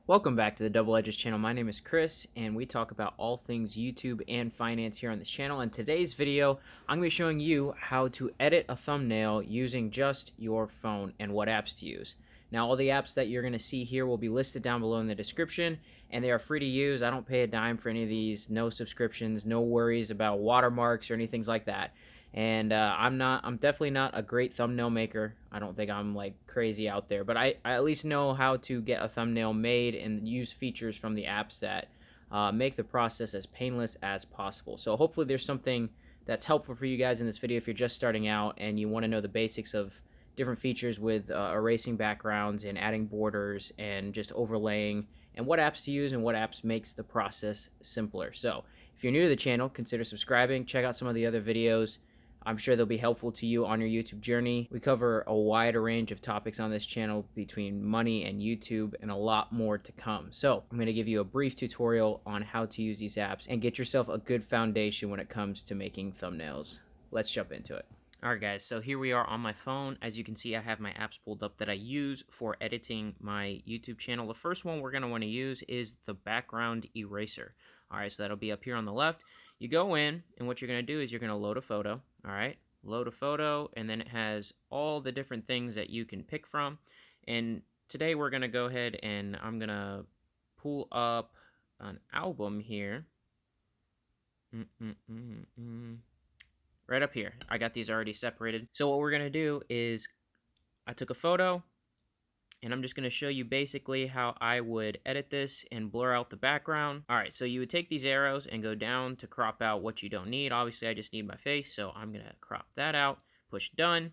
Welcome back to the Double Edgez channel. My name is Chris, and we talk about all things YouTube and finance here on this channel. In today's video, I'm going to be showing you how to edit a thumbnail using just your phone and what apps to use. Now, all the apps that you're going to see here will be listed down below in the description, and they are free to use. I don't pay a dime for any of these. No subscriptions, no worries about watermarks or anything like that. And I'm definitely not a great thumbnail maker. I don't think I'm like crazy out there, but I at least know how to get a thumbnail made and use features from the apps that make the process as painless as possible. So hopefully there's something that's helpful for you guys in this video if you're just starting out and you want to know the basics of different features with erasing backgrounds and adding borders and just overlaying and what apps to use and what apps makes the process simpler. So if you're new to the channel, consider subscribing. Check out some of the other videos. I'm sure they'll be helpful to you on your YouTube journey. We cover a wide range of topics on this channel between money and YouTube and a lot more to come. So I'm going to give you a brief tutorial on how to use these apps and get yourself a good foundation when it comes to making thumbnails. Let's jump into it. Alright guys, so here we are on my phone. As you can see, I have my apps pulled up that I use for editing my YouTube channel. The first one we're going to want to use is the background eraser. Alright, so that'll be up here on the left. You go in, and what you're going to do is you're going to load a photo. Alright, load a photo, and then it has all the different things that you can pick from. And today we're going to go ahead and I'm going to pull up an album here. Right up here. I got these already separated. So what we're going to do is I took a photo, and I'm just going to show you basically how I would edit this and blur out the background. Alright, so you would take these arrows and go down to crop out what you don't need. Obviously, I just need my face, so I'm going to crop that out. Push done.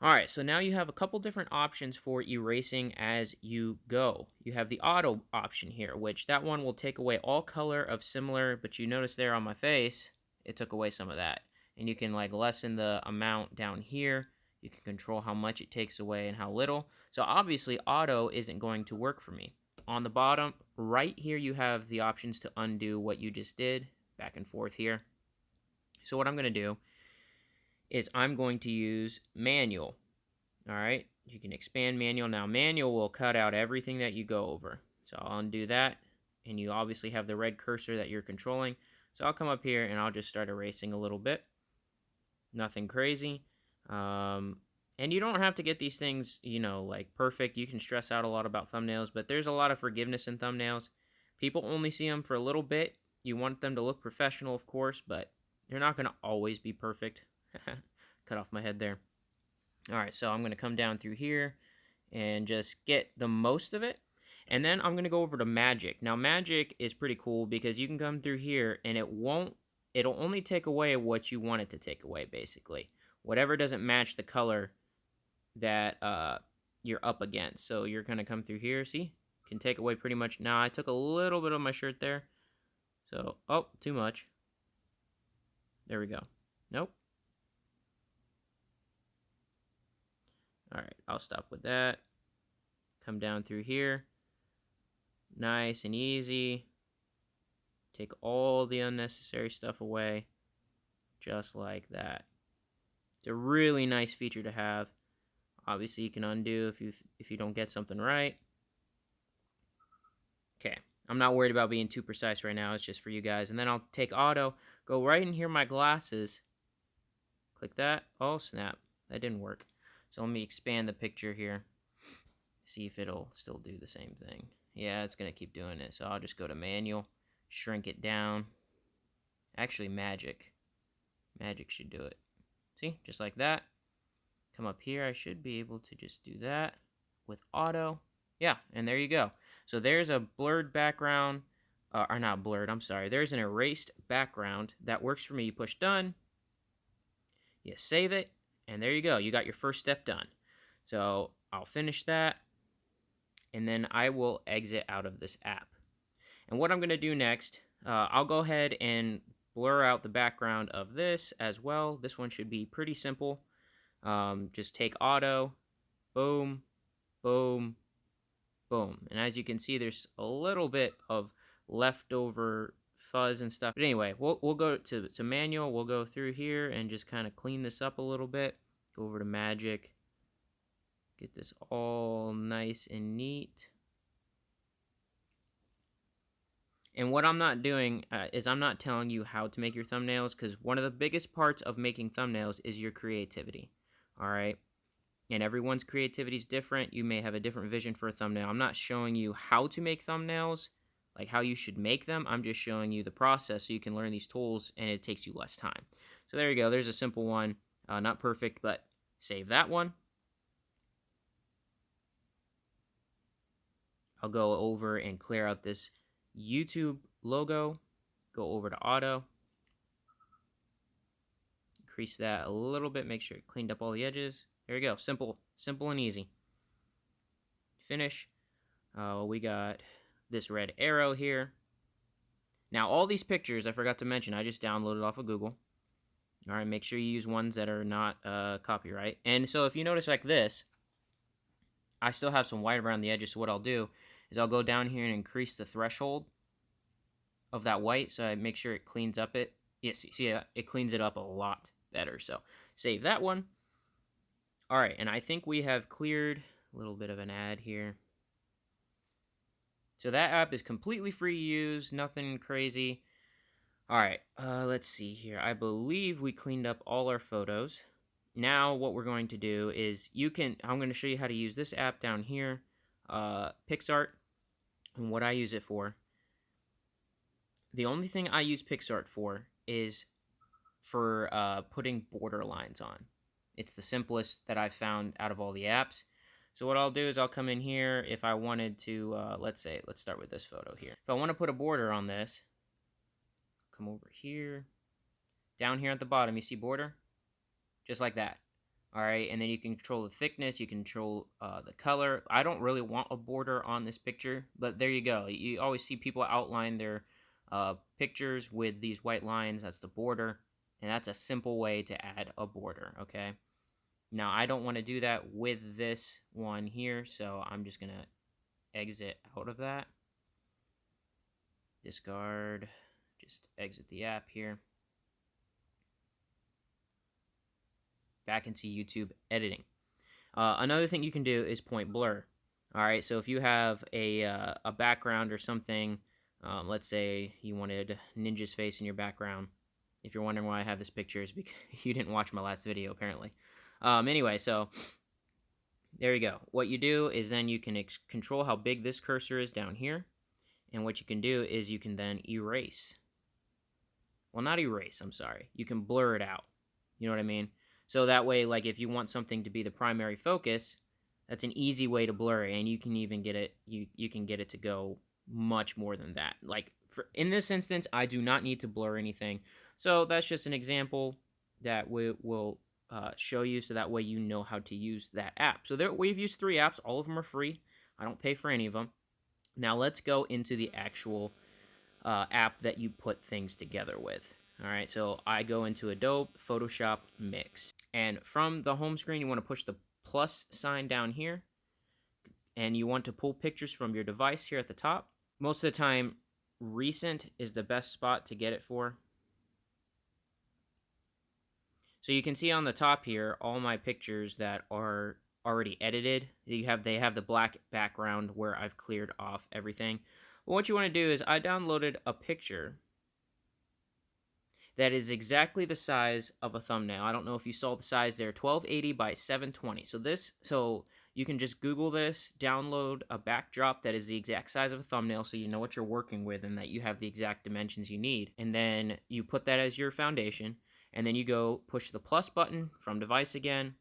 Alright, so now you have a couple different options for erasing as you go. You have the auto option here, which that one will take away all color of similar, but you notice there on my face, it took away some of that. And you can like lessen the amount down here. You can control how much it takes away and how little. So obviously auto isn't going to work for me. On the bottom right here you have the options to undo what you just did. Back and forth here. So what I'm going to do is I'm going to use manual. Alright, you can expand manual. Now manual will cut out everything that you go over. So I'll undo that. And you obviously have the red cursor that you're controlling. So I'll come up here and I'll just start erasing a little bit. Nothing crazy. And you don't have to get these things, you know, like perfect. You can stress out a lot about thumbnails, but there's a lot of forgiveness in thumbnails. People only see them for a little bit. You want them to look professional, of course, but they're not going to always be perfect. Cut off my head there. All right, so I'm going to come down through here and just get the most of it. And then I'm going to go over to magic. Now, magic is pretty cool because you can come through here and it'll only take away what you want it to take away, basically. Whatever doesn't match the color that you're up against. So you're going to come through here, see? Can take away pretty much. Now, I took a little bit of my shirt there. So, oh, too much. There we go. Nope. Alright, I'll stop with that. Come down through here. Nice and easy. Take all the unnecessary stuff away. Just like that. It's a really nice feature to have. Obviously, you can undo if you don't get something right. Okay, I'm not worried about being too precise right now. It's just for you guys. And then I'll take auto, go right in here, my glasses. Click that. Oh, snap. That didn't work. So let me expand the picture here. See if it'll still do the same thing. Yeah, it's going to keep doing it. So I'll just go to manual, shrink it down. Actually, magic. Magic should do it. See, just like that. Come up here. I should be able to just do that with auto. Yeah, and there you go. So there's a blurred background. Or not blurred, I'm sorry. There's an erased background. That works for me. You push done. You save it. And there you go. You got your first step done. So I'll finish that. And then I will exit out of this app. And what I'm going to do next, I'll go ahead and blur out the background of this as well. This one should be pretty simple. Just take auto, boom, boom, boom. And as you can see, there's a little bit of leftover fuzz and stuff. But anyway, we'll go to manual. We'll go through here and just kind of clean this up a little bit. Go over to magic. Get this all nice and neat. And what I'm not doing is I'm not telling you how to make your thumbnails, because one of the biggest parts of making thumbnails is your creativity. All right. And everyone's creativity is different. You may have a different vision for a thumbnail. I'm not showing you how to make thumbnails, like how you should make them. I'm just showing you the process so you can learn these tools and it takes you less time. So there you go. There's a simple one. Not perfect, but save that one. I'll go over and clear out this YouTube logo. Go over to auto. Increase that a little bit. Make sure it cleaned up all the edges. There you go. Simple and easy. Finish. We got this red arrow here. Now, all these pictures, I forgot to mention, I just downloaded off of Google. All right, make sure you use ones that are not copyright. And so if you notice like this, I still have some white around the edges, so what I'll do is I'll go down here and increase the threshold of that white, so I make sure it cleans up it. Yes, see, it cleans it up a lot better. So save that one. All right, and I think we have cleared a little bit of an ad here. So that app is completely free to use, nothing crazy. All right, let's see here. I believe we cleaned up all our photos. Now what we're going to do is I'm going to show you how to use this app down here, PicsArt, and what I use it for. The only thing I use PicsArt for is for putting border lines on. It's the simplest that I've found out of all the apps. So what I'll do is I'll come in here. If I wanted to, let's start with this photo here. If I want to put a border on this, come over here. Down here at the bottom, you see border? Just like that. All right, and then you can control the thickness, you can control the color. I don't really want a border on this picture, but there you go. You always see people outline their pictures with these white lines. That's the border, and that's a simple way to add a border, okay? Now, I don't want to do that with this one here, so I'm just going to exit out of that. Discard, just exit the app here. Back into YouTube editing. Another thing you can do is point blur. All right, so if you have a background or something, let's say you wanted Ninja's face in your background. If you're wondering why I have this picture, it's because you didn't watch my last video, apparently. Anyway, so there you go. What you do is then you can control how big this cursor is down here. And what you can do is you can then erase. Well, not erase, I'm sorry. You can blur it out. You know what I mean? So that way, like if you want something to be the primary focus, that's an easy way to blur it, and you can even get it. You can get it to go much more than that. Like in this instance, I do not need to blur anything. So that's just an example that we will show you, so that way you know how to use that app. So we've used 3 apps. All of them are free. I don't pay for any of them. Now let's go into the actual app that you put things together with. All right, so I go into Adobe Photoshop Mix. And from the home screen, you want to push the plus sign down here. And you want to pull pictures from your device here at the top. Most of the time, recent is the best spot to get it for. So you can see on the top here, all my pictures that are already edited. They have the black background where I've cleared off everything. But what you want to do is I downloaded a picture that is exactly the size of a thumbnail. I don't know if you saw the size there, 1280 by 720. So you can just Google this, download a backdrop that is the exact size of a thumbnail, so you know what you're working with and that you have the exact dimensions you need. And then you put that as your foundation, and then you go push the plus button from device again.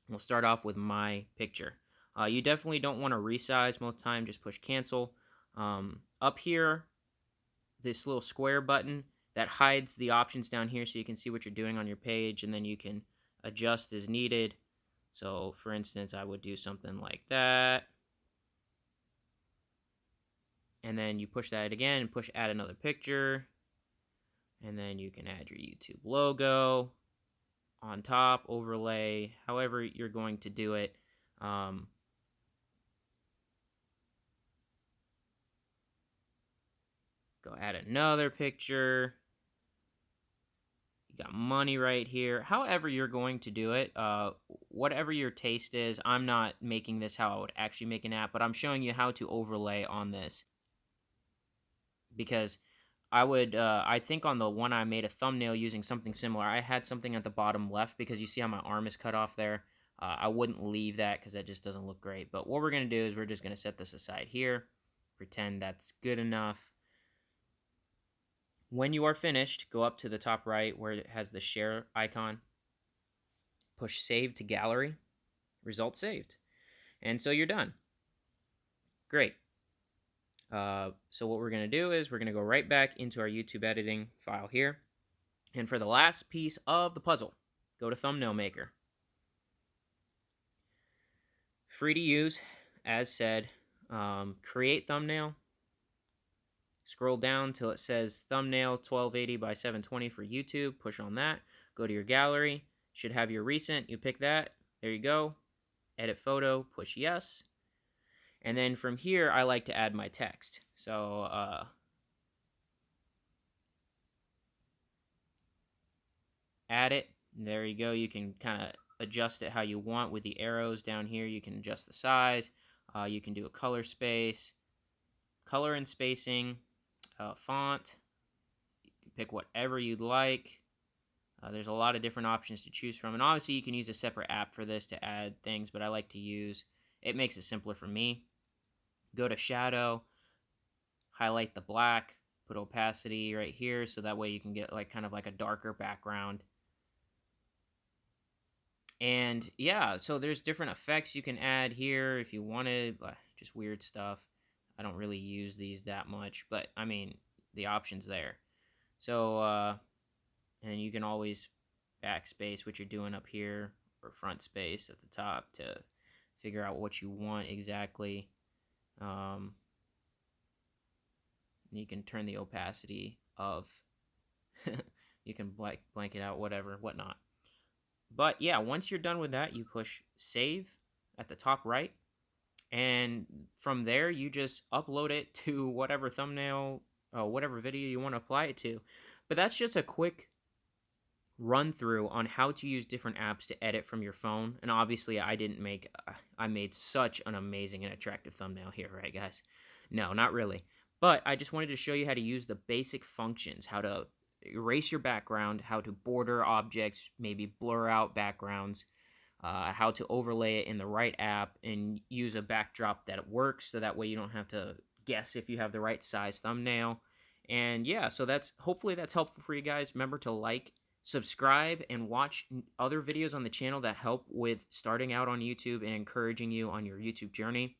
We'll start off with my picture. You definitely don't want to resize most of the time, just push cancel. Up here, this little square button, that hides the options down here so you can see what you're doing on your page, and then you can adjust as needed. So for instance, I would do something like that. And then you push that again and push add another picture. And then you can add your YouTube logo on top, overlay, however you're going to do it. Go add another picture. You got money right here. However you're going to do it, whatever your taste is. I'm not making this how I would actually make an app, but I'm showing you how to overlay on this. because I think on the one I made a thumbnail using something similar, I had something at the bottom left because you see how my arm is cut off there. I wouldn't leave that because that just doesn't look great. But what we're going to do is we're just going to set this aside here. Pretend that's good enough. When you are finished, go up to the top right where it has the share icon. Push save to gallery. Result saved. And so you're done. Great. So what we're going to do is we're going to go right back into our YouTube editing file here. And for the last piece of the puzzle, go to Thumbnail Maker. Free to use, as said. Create thumbnail. Scroll down till it says thumbnail 1280 by 720 for YouTube. Push on that. Go to your gallery. Should have your recent. You pick that. There you go. Edit photo. Push yes. And then from here, I like to add my text. So, add it. There you go. You can kind of adjust it how you want with the arrows down here. You can adjust the size. You can do a color space, color and spacing, font. You can pick whatever you'd like. There's a lot of different options to choose from. And obviously, you can use a separate app for this to add things, but I like to use, it makes it simpler for me. Go to shadow, highlight the black, put opacity right here, so that way you can get like kind of like a darker background. And yeah, so there's different effects you can add here if you wanted, just weird stuff. I don't really use these that much, but I mean, the option's there. So, and you can always backspace what you're doing up here, or front space at the top to figure out what you want exactly. You can turn the opacity of, you can blank it out, whatnot. But yeah, once you're done with that, you push save at the top right. And from there, you just upload it to whatever thumbnail, whatever video you want to apply it to. But that's just a quick run through on how to use different apps to edit from your phone. And obviously, I made such an amazing and attractive thumbnail here, right, guys? No, not really. But I just wanted to show you how to use the basic functions, how to erase your background, how to border objects, maybe blur out backgrounds, how to overlay it in the right app and use a backdrop that works, so that way you don't have to guess if you have the right size thumbnail. And yeah, so hopefully that's helpful for you guys. Remember to like, subscribe, and watch other videos on the channel that help with starting out on YouTube and encouraging you on your YouTube journey.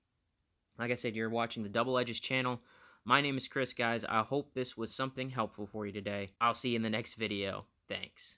Like I said, you're watching the Double Edgez channel. My name is Chris, guys. I hope this was something helpful for you today. I'll see you in the next video. Thanks.